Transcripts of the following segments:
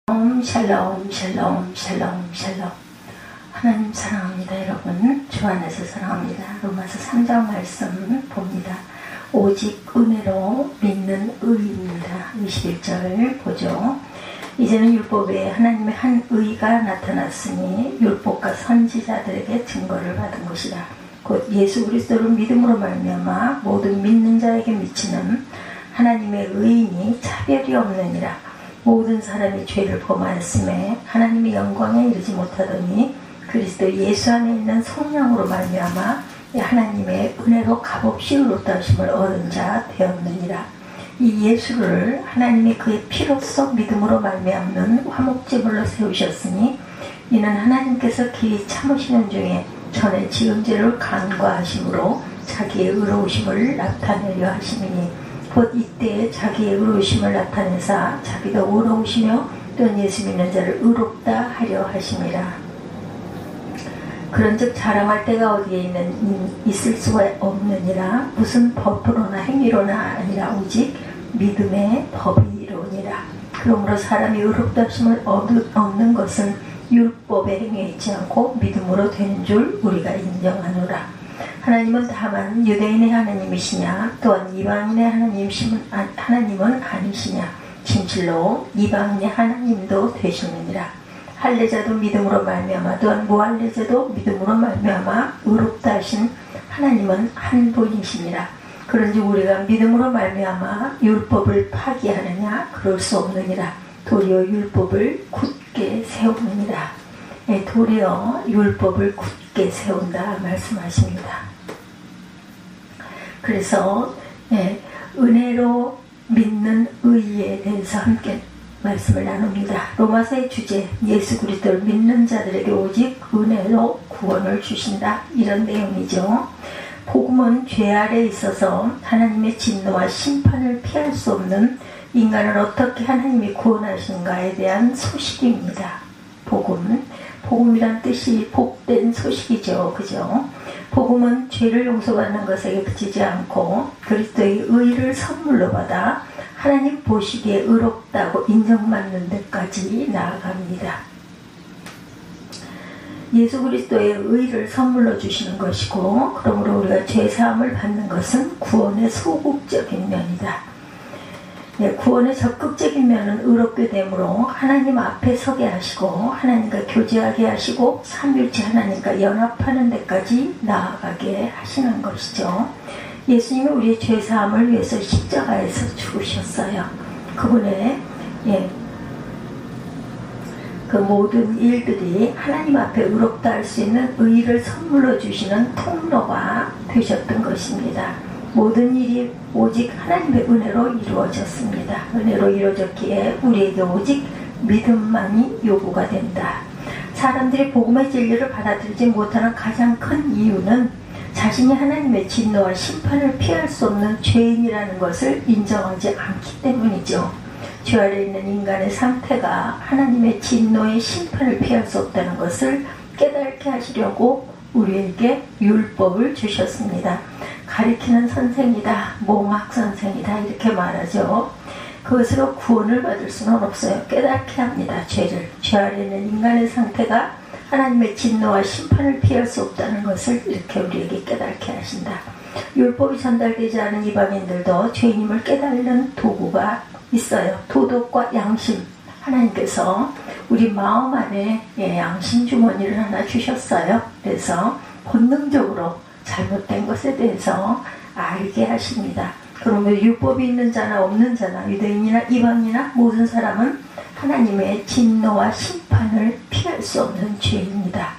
샬롬 샬롬 샬롬 샬롬. 하나님 사랑합니다. 여러분 주 안에서 사랑합니다. 로마서 3장 말씀 봅니다. 오직 은혜로 믿는 의입니다. 21절 보죠. 이제는 율법에 하나님의 한 의가 나타났으니 율법과 선지자들에게 증거를 받은 것이라. 곧 예수 그리스도를 믿음으로 말미암아 모든 믿는 자에게 미치는 하나님의 의인이 차별이 없느니라. 모든 사람이 죄를 범하였음에 하나님의 영광에 이르지 못하더니 그리스도 예수 안에 있는 성령으로 말미암아 하나님의 은혜로 값없이 의롭다 하심을 얻은 자 되었느니라. 이 예수를 하나님이 그의 피로써 믿음으로 말미암는 화목제물로 세우셨으니 이는 하나님께서 기이 참으시는 중에 전에 지은 죄를 간과하심으로 자기의 의로우심을 나타내려 하심이니 곧 이때에 자기의 의로우심을 나타내사 자기가 의로우시며 또한 예수 믿는 자를 의롭다 하려 하심이라. 그런즉 자랑할 때가 어디에 있을 수가 없느니라. 무슨 법으로나 행위로나 아니라 오직 믿음의 법이로니라. 그러므로 사람이 의롭다 하심을 얻는 것은 율법에 행해 있지 않고 믿음으로 되는 줄 우리가 인정하노라. 하나님은 다만 유대인의 하나님이시냐 또한 이방인의 하나님은 아니시냐. 진실로 이방인의 하나님도 되시느니라. 할례자도 믿음으로 말미암아 또한 무할례자도 믿음으로 말미암아 의롭다 하신 하나님은 한 분이시니라. 그런지 우리가 믿음으로 말미암아 율법을 파기하느냐? 그럴 수 없느니라. 도리어 율법을 굳게 세우느니라. 도리어 율법을 굳게 세운다 말씀하십니다. 그래서 은혜로 믿는 의에 대해서 함께 말씀을 나눕니다. 로마서의 주제, 예수 그리스도를 믿는 자들에게 오직 은혜로 구원을 주신다, 이런 내용이죠. 복음은 죄 아래에 있어서 하나님의 진노와 심판을 피할 수 없는 인간을 어떻게 하나님이 구원하신가에 대한 소식입니다. 복음이란 뜻이 복된 소식이죠. 그죠? 복음은 죄를 용서받는 것에 그치지 않고 그리스도의 의를 선물로 받아 하나님 보시기에 의롭다고 인정받는 데까지 나아갑니다. 예수 그리스도의 의를 선물로 주시는 것이고, 그러므로 우리가 죄사함을 받는 것은 구원의 소극적인 면이다. 구원의 적극적인 면은 의롭게 되므로 하나님 앞에 서게 하시고 하나님과 교제하게 하시고 삼위일체 하나님과 연합하는 데까지 나아가게 하시는 것이죠. 예수님은 우리의 죄사함을 위해서 십자가에서 죽으셨어요. 그분의 그 모든 일들이 하나님 앞에 의롭다 할 수 있는 의를 선물로 주시는 통로가 되셨던 것입니다. 모든 일이 오직 하나님의 은혜로 이루어졌습니다. 은혜로 이루어졌기에 우리에게 오직 믿음만이 요구가 된다. 사람들이 복음의 진리를 받아들이지 못하는 가장 큰 이유는 자신이 하나님의 진노와 심판을 피할 수 없는 죄인이라는 것을 인정하지 않기 때문이죠. 죄 아래 있는 인간의 상태가 하나님의 진노의 심판을 피할 수 없다는 것을 깨닫게 하시려고 우리에게 율법을 주셨습니다. 가리키는 선생이다, 몽학 선생이다, 이렇게 말하죠. 그것으로 구원을 받을 수는 없어요. 깨닫게 합니다. 죄를. 죄 아래 있는 인간의 상태가 하나님의 진노와 심판을 피할 수 없다는 것을 이렇게 우리에게 깨닫게 하신다. 율법이 전달되지 않은 이방인들도 죄인임을 깨달는 도구가 있어요. 도덕과 양심. 하나님께서 우리 마음 안에 양심 주머니를 하나 주셨어요. 그래서 본능적으로 잘못된 것에 대해서 알게 하십니다. 그러면 율법이 있는 자나 없는 자나 유대인이나 이방인이나 모든 사람은 하나님의 진노와 심판을 피할 수 없는 죄입니다.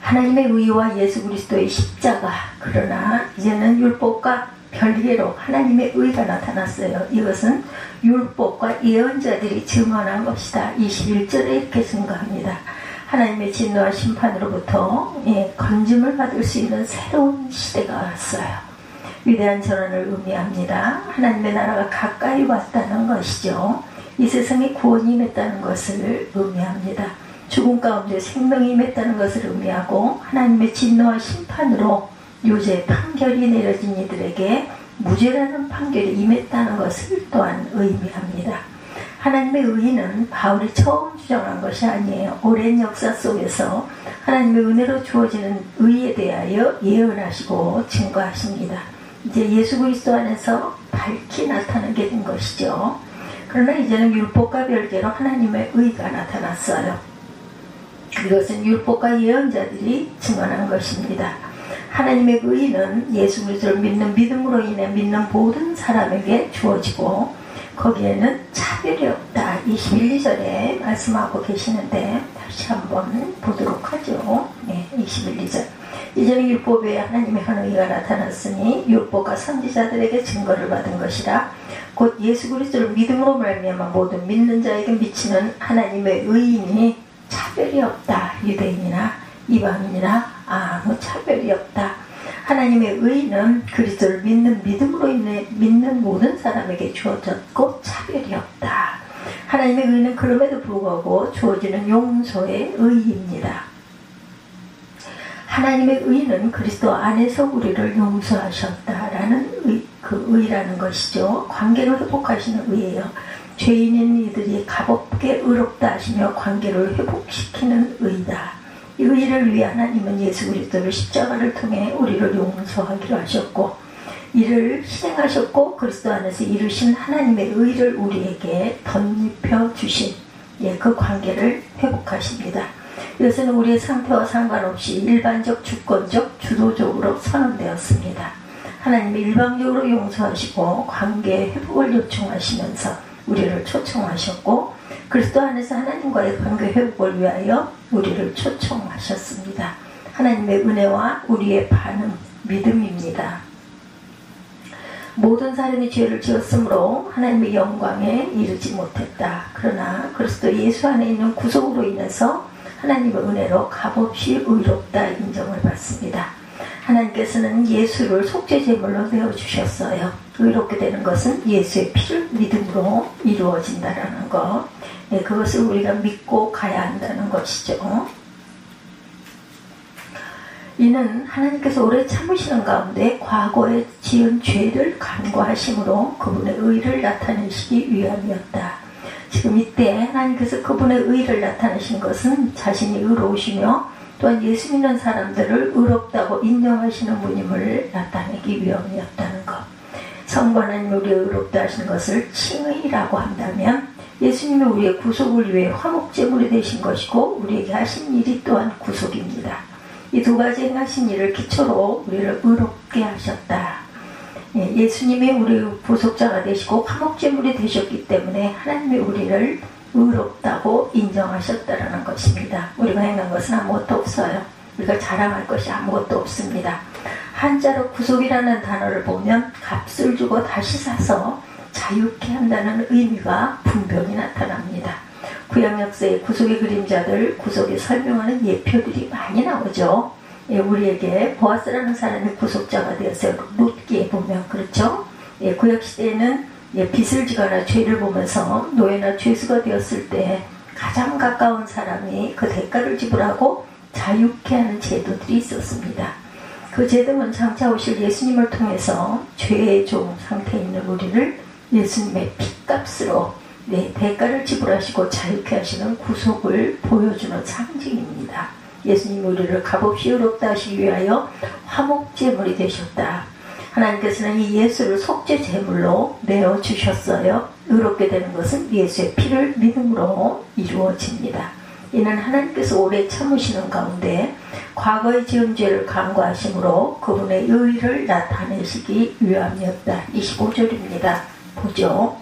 하나님의 의와 예수 그리스도의 십자가, 그러나 이제는 율법과 별개로 하나님의 의가 나타났어요. 이것은 율법과 예언자들이 증언한 것이다. 21절에 이렇게 증거합니다. 하나님의 진노와 심판으로부터 건짐을 받을 수 있는 새로운 시대가 왔어요. 위대한 전환을 의미합니다. 하나님의 나라가 가까이 왔다는 것이죠. 이 세상에 구원이 임했다는 것을 의미합니다. 죽음 가운데 생명이 임했다는 것을 의미하고, 하나님의 진노와 심판으로 유죄 판결이 내려진 이들에게 무죄라는 판결이 임했다는 것을 또한 의미합니다. 하나님의 의는 바울이 처음 주장한 것이 아니에요. 오랜 역사 속에서 하나님의 은혜로 주어지는 의에 대하여 예언하시고 증거하십니다. 이제 예수 그리스도 안에서 밝히 나타나게 된 것이죠. 그러나 이제는 율법과 별개로 하나님의 의가 나타났어요. 이것은 율법과 예언자들이 증언한 것입니다. 하나님의 의는 예수 그리스도를 믿는 믿음으로 인해 믿는 모든 사람에게 주어지고 거기에는 차별이 없다. 21, 2절에 말씀하고 계시는데 다시 한번 보도록 하죠. 21, 2절. 이제는 율법 외에 하나님의 한 의가 나타났으니 율법과 선지자들에게 증거를 받은 것이라. 곧 예수 그리스도를 믿음으로 말미암아 모든 믿는 자에게 미치는 하나님의 의인이 차별이 없다. 유대인이나 이방인이나 아무 차별이 없다. 하나님의 의는 그리스도를 믿는 믿음으로 인해 믿는 모든 사람에게 주어졌고 차별이 없다. 하나님의 의는 그럼에도 불구하고 주어지는 용서의 의입니다. 하나님의 의는 그리스도 안에서 우리를 용서하셨다라는 그 의라는 것이죠. 관계를 회복하시는 의예요. 죄인인 이들이 값없게 의롭다 하시며 관계를 회복시키는 의다. 이 의를 위해 하나님은 예수 그리스도를 십자가를 통해 우리를 용서하기로 하셨고 이를 실행하셨고 그리스도 안에서 이루신 하나님의 의를 우리에게 덧입혀 주신 그 관계를 회복하십니다. 이것은 우리의 상태와 상관없이 일반적, 주권적, 주도적으로 선언되었습니다. 하나님이 일방적으로 용서하시고 관계 회복을 요청하시면서 우리를 초청하셨고 그리스도 안에서 하나님과의 관계 회복을 위하여 우리를 초청하셨습니다. 하나님의 은혜와 우리의 반응, 믿음입니다. 모든 사람이 죄를 지었으므로 하나님의 영광에 이르지 못했다. 그러나 그리스도 예수 안에 있는 구속으로 인해서 하나님의 은혜로 값없이 의롭다 인정을 받습니다. 하나님께서는 예수를 속죄제물로 내어주셨어요. 의롭게 되는 것은 예수의 피를 믿음으로 이루어진다는 것. 그것을 우리가 믿고 가야 한다는 것이죠. 이는 하나님께서 오래 참으시는 가운데 과거에 지은 죄를 간과하심으로 그분의 의를 나타내시기 위함이었다. 지금 이때 하나님께서 그분의 의를 나타내신 것은 자신이 의로우시며 또한 예수 믿는 사람들을 의롭다고 인정하시는 분임을 나타내기 위함이었다는 것. 성부 하나님 우리의 의롭다 하시는 것을 칭의라고 한다면 예수님이 우리의 구속을 위해 화목제물이 되신 것이고 우리에게 하신 일이 또한 구속입니다. 이 두 가지 행하신 일을 기초로 우리를 의롭게 하셨다. 예수님이 우리의 구속자가 되시고 화목제물이 되셨기 때문에 하나님이 우리를 의롭다고 인정하셨다라는 것입니다. 우리가 행한 것은 아무것도 없어요. 우리가 자랑할 것이 아무것도 없습니다. 한자로 구속이라는 단어를 보면 값을 주고 다시 사서 자유케 한다는 의미가 분명히 나타납니다. 구약 역사의 구속의 그림자들, 구속에 설명하는 예표들이 많이 나오죠. 우리에게 보아스라는 사람이 구속자가 되었어요. 룻기에 보면 그렇죠. 구약 시대에는 빚을 지거나 죄를 보면서 노예나 죄수가 되었을 때 가장 가까운 사람이 그 대가를 지불하고 자유케 하는 제도들이 있었습니다. 그 제도는 장차 오실 예수님을 통해서 죄의 종 상태에 있는 우리를 예수님의 핏값으로 대가를 지불하시고 자유케 하시는 구속을 보여주는 상징입니다. 예수님이 우리를 값없이 의롭다 하시기 위하여 화목제물이 되셨다. 하나님께서는 이 예수를 속죄제물로 내어주셨어요. 의롭게 되는 것은 예수의 피를 믿음으로 이루어집니다. 이는 하나님께서 오래 참으시는 가운데 과거의 지은 죄를 간과하심으로 그분의 의를 나타내시기 위함이었다. 25절입니다. 보죠.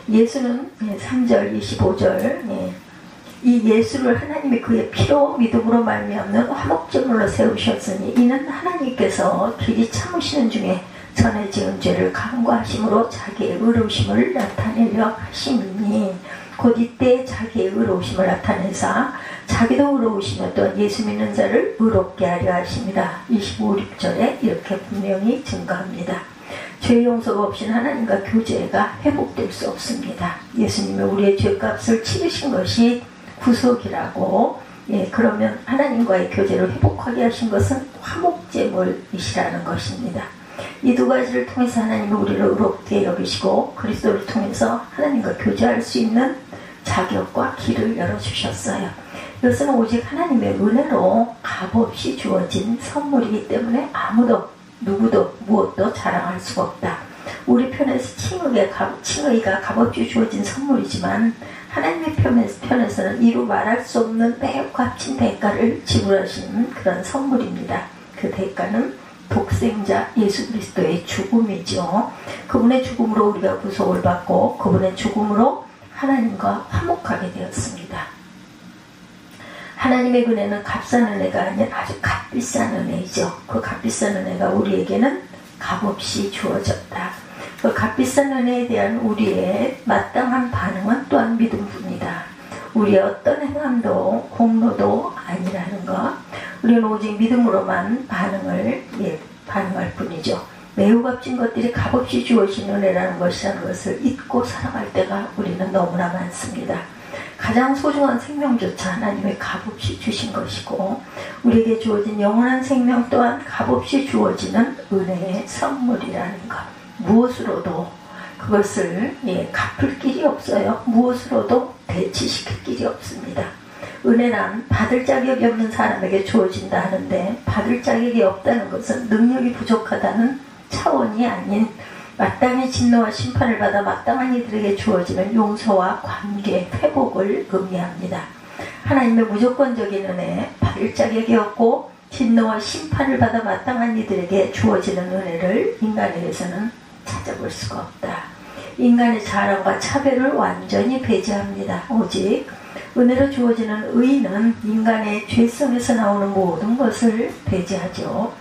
예수는 3절 25절 이 예수를 하나님이 그의 피로 믿음으로 말미암는 화목제물로 세우셨으니 이는 하나님께서 길이 참으시는 중에 전에 지은 죄를 간과하심으로 자기의 의로우심을 나타내려 하심이니 곧 이때 자기의 의로우심을 나타내사 자기도 의로우시며 또한 예수 믿는 자를 의롭게 하려 하심이라. 25, 6절에 이렇게 분명히 증거합니다. 죄 용서가 없이는 하나님과 교제가 회복될 수 없습니다. 예수님이 우리의 죄값을 치르신 것이 구속이라고. 그러면 하나님과의 교제를 회복하게 하신 것은 화목제물이시라는 것입니다. 이 두 가지를 통해서 하나님이 우리를 의롭게 여기시고 그리스도를 통해서 하나님과 교제할 수 있는 자격과 길을 열어주셨어요. 이것은 오직 하나님의 은혜로 값없이 주어진 선물이기 때문에 아무도 누구도 무엇도 자랑할 수가 없다. 우리 편에서 칭의가 값없이 주어진 선물이지만 하나님의 편에서는 이루 말할 수 없는 매우 값진 대가를 지불하신 그런 선물입니다. 그 대가는 독생자 예수 그리스도의 죽음이죠. 그분의 죽음으로 우리가 구속을 받고 그분의 죽음으로 하나님과 화목하게 되었습니다. 하나님의 은혜는 값싼 은혜가 아닌 아주 값비싼 은혜이죠. 그 값비싼 은혜가 우리에게는 값없이 주어졌다. 그 값비싼 은혜에 대한 우리의 마땅한 반응은 또한 믿음뿐이다. 우리의 어떤 행함도 공로도 아니라는 것. 우리는 오직 믿음으로만 반응할 뿐이죠. 매우 값진 것들이 값없이 주어진 은혜라는 것이라는 것을 잊고 살아갈 때가 우리는 너무나 많습니다. 가장 소중한 생명조차 하나님의 값없이 주신 것이고 우리에게 주어진 영원한 생명 또한 값없이 주어지는 은혜의 선물이라는 것. 무엇으로도 그것을 갚을 길이 없어요. 무엇으로도 대치시킬 길이 없습니다. 은혜란 받을 자격이 없는 사람에게 주어진다 하는데 받을 자격이 없다는 것은 능력이 부족하다는 차원이 아닌 마땅히 진노와 심판을 받아 마땅한 이들에게 주어지는 용서와 관계, 회복을 의미합니다. 하나님의 무조건적인 은혜, 받을 자격이 없고 진노와 심판을 받아 마땅한 이들에게 주어지는 은혜를 인간에게서는 찾아볼 수가 없다. 인간의 자랑과 차별을 완전히 배제합니다. 오직 은혜로 주어지는 의는 인간의 죄성에서 나오는 모든 것을 배제하죠.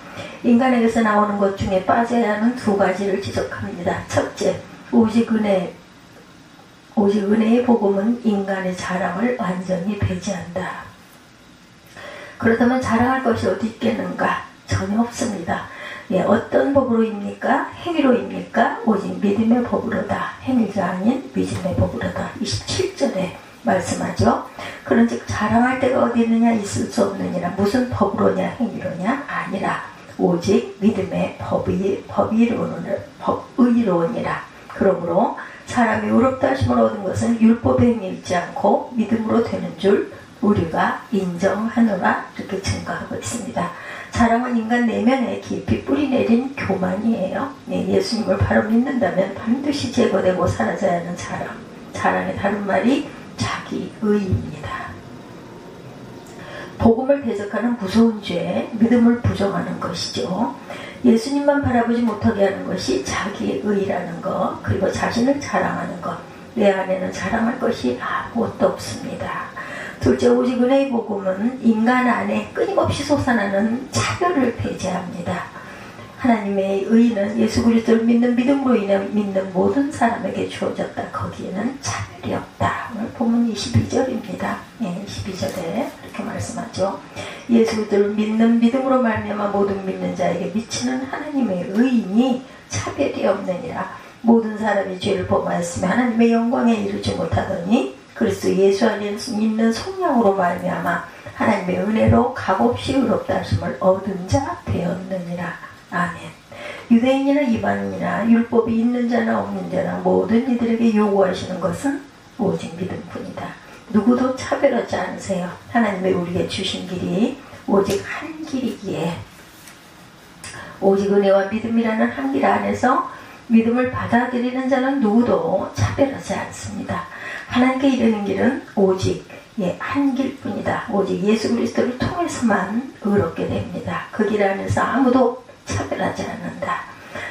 인간에게서 나오는 것 중에 빠져야 하는 두 가지를 지적합니다. 첫째, 오직 은혜의 복음은 인간의 자랑을 완전히 배제한다. 그렇다면 자랑할 것이 어디 있겠는가? 전혀 없습니다. 어떤 법으로입니까? 행위로입니까? 오직 믿음의 법으로다. 행위가 아닌 믿음의 법으로다. 27절에 말씀하죠. 그런즉 자랑할 데가 어디 있느냐? 있을 수 없느니라. 무슨 법으로냐? 행위로냐? 아니라 오직 믿음의 법의로우니라. 그러므로 사람이 의롭다 하심을 얻은 것은 율법의 행위 있지 않고 믿음으로 되는 줄 우리가 인정하노라. 이렇게 증거하고 있습니다. 자랑은 인간 내면에 깊이 뿌리 내린 교만이에요. 예수님을 바로 믿는다면 반드시 제거되고 사라져야 하는 자랑. 자랑의 다른 말이 자기의입니다. 복음을 대적하는 무서운 죄, 믿음을 부정하는 것이죠. 예수님만 바라보지 못하게 하는 것이 자기의라는 것, 그리고 자신을 자랑하는 것. 내 안에는 자랑할 것이 아무것도 없습니다. 둘째, 오직 은혜의 복음은 인간 안에 끊임없이 솟아나는 차별을 배제합니다. 하나님의 의는 예수 그리스도를 믿는 믿음으로 인해 믿는 모든 사람에게 주어졌다. 거기에는 차별이 없다. 오늘 본문 22절입니다. 22절에 이렇게 말씀하죠. 예수 그리스도를 믿는 믿음으로 말미암아 모든 믿는 자에게 미치는 하나님의 의인이 차별이 없느니라. 모든 사람이 죄를 범하였으며 하나님의 영광에 이르지 못하더니 그리스도 예수 안에 있는 속량으로 말미암아 하나님의 은혜로 값없이 의롭다 하심을 얻은 자 되었느니라. 아멘. 유대인이나 이방인이나 율법이 있는 자나 없는 자나 모든 이들에게 요구하시는 것은 오직 믿음뿐이다. 누구도 차별하지 않으세요. 하나님의 우리에게 주신 길이 오직 한 길이기에 오직 은혜와 믿음이라는 한 길 안에서 믿음을 받아들이는 자는 누구도 차별하지 않습니다. 하나님께 이르는 길은 오직 한 길뿐이다. 오직 예수 그리스도를 통해서만 의롭게 됩니다. 그 길 안에서 아무도 차별하지 않는다.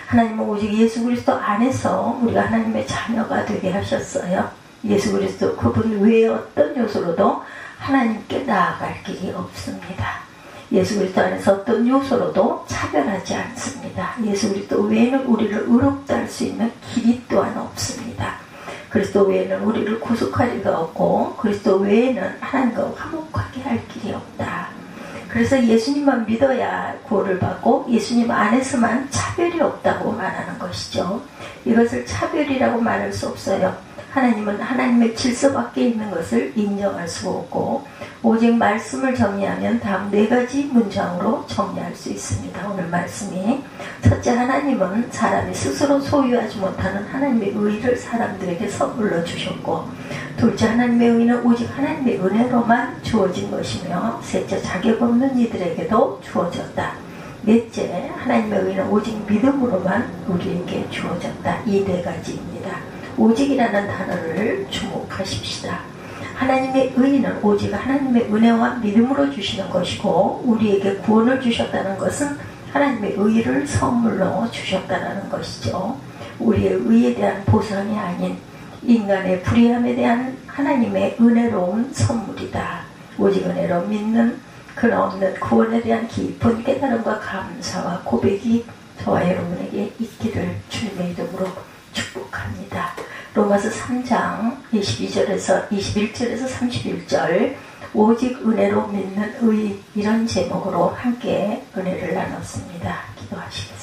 하나님은 오직 예수 그리스도 안에서 우리가 하나님의 자녀가 되게 하셨어요. 예수 그리스도 그분 외에 어떤 요소로도 하나님께 나아갈 길이 없습니다. 예수 그리스도 안에서 어떤 요소로도 차별하지 않습니다. 예수 그리스도 외에는 우리를 의롭다 할 수 있는 길이 또한 없습니다. 그리스도 외에는 우리를 구속할 리가 없고 그리스도 외에는 하나님과 화목하게 할 길이 없다. 그래서 예수님만 믿어야 구원을 받고 예수님 안에서만 차별이 없다고 말하는 것이죠. 이것을 차별이라고 말할 수 없어요. 하나님은 하나님의 질서 밖에 있는 것을 인정할 수 없고 오직 말씀을 정리하면 다음 4가지 문장으로 정리할 수 있습니다. 오늘 말씀이 첫째, 하나님은 사람이 스스로 소유하지 못하는 하나님의 의를 사람들에게 선물로 주셨고, 둘째, 하나님의 의는 오직 하나님의 은혜로만 주어진 것이며, 셋째, 자격 없는 이들에게도 주어졌다. 넷째, 하나님의 의는 오직 믿음으로만 우리에게 주어졌다. 이 4가지입니다. 오직이라는 단어를 주목하십시다. 하나님의 의는 오직 하나님의 은혜와 믿음으로 주시는 것이고, 우리에게 구원을 주셨다는 것은 하나님의 의를 선물로 주셨다는 것이죠. 우리의 의에 대한 보상이 아닌 인간의 불의함에 대한 하나님의 은혜로운 선물이다. 오직 은혜로 믿는 그는 없는 구원에 대한 깊은 깨달음과 감사와 고백이 저와 여러분에게 있기를 주님의 이름으로 축복합니다. 로마서 3장 22절에서 21절에서 31절, 오직 은혜로 믿는 의, 이런 제목으로 함께 은혜를 나눴습니다. 기도하시겠습니다.